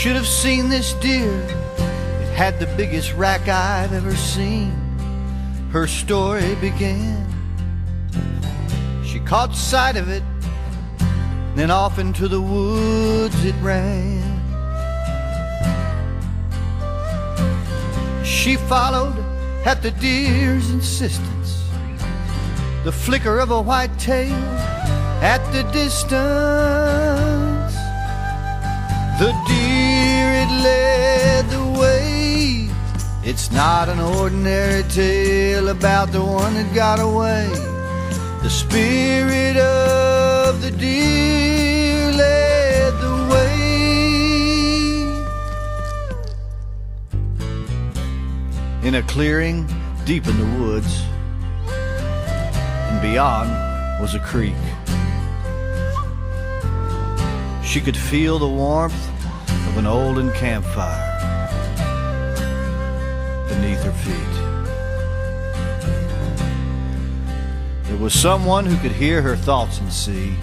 should have seen this deer. It had the biggest rack I've ever seen. Her story began. She caught sight of it, then off into the woods it ran. She followed at the deer's insistence, the flicker of a white tail at the distance. The deer, it led the way. It's not an ordinary tale about the one that got away. The spirit of the deer led the way. In a clearing deep in the woods, and beyond was a creek. She could feel the warmth of an olden campfire beneath her feet. There was someone who could hear her thoughts and see,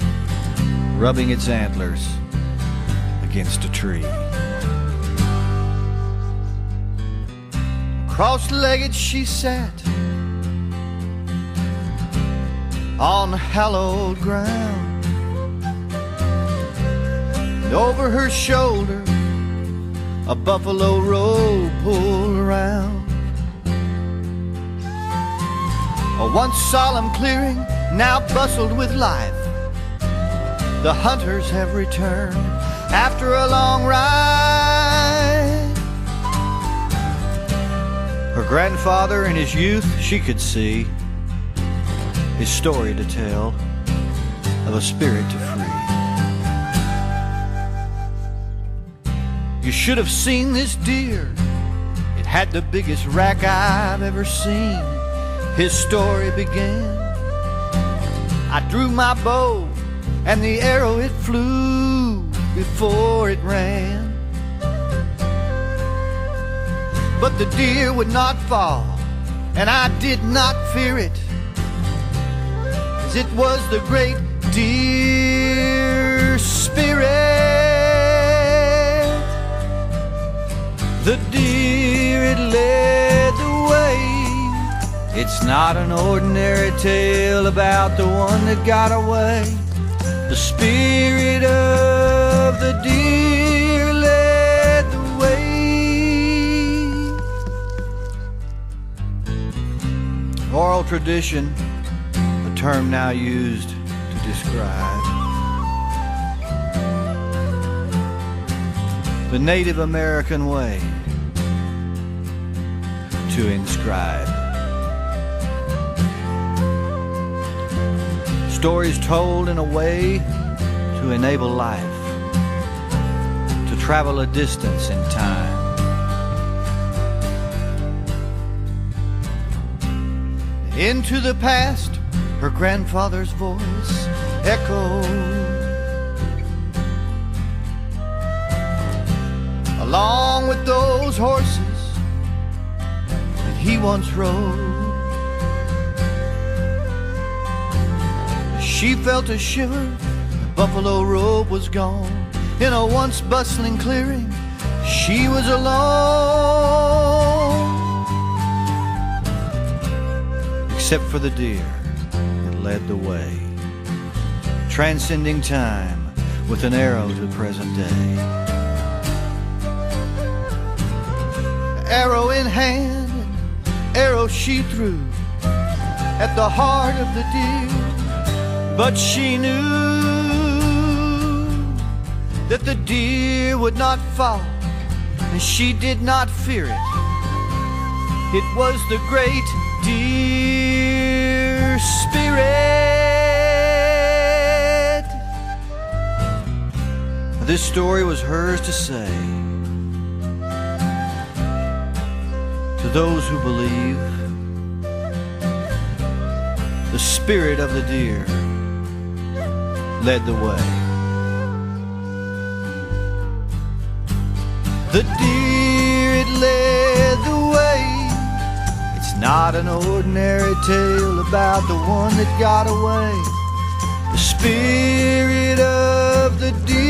rubbing its antlers against a tree. Cross-legged she sat on hallowed ground, and over her shoulder a buffalo robe pulled around. A once solemn clearing now bustled with life. The hunters have returned after a long ride. Her grandfather in his youth, she could see his story to tell of a spirit to free. You should have seen this deer. It had the biggest rack I've ever seen. His story began. I drew my bow and the arrow it flew before it ran. But the deer would not fall, and I did not fear it, as it was the great deer spirit. The deer, it led the way. It's not an ordinary tale about the one that got away. The spirit of the deer led the way. Oral tradition, a term now used to describe the Native American way to inscribe. Stories told in a way to enable life to travel a distance in time. Into the past, her grandfather's voice echoed, along with those horses that he once rode. She felt a shiver, the buffalo robe was gone. In a once bustling clearing, she was alone. Except for the deer that led the way, transcending time with an arrow to the present day. Arrow in hand, arrow she threw at the heart of the deer. But she knew that the deer would not fall, and she did not fear it. It was the great deer spirit. This story was hers to say to those who believe. The spirit of the deer led the way. The deer, it led the way. It's not an ordinary tale about the one that got away. The spirit of the deer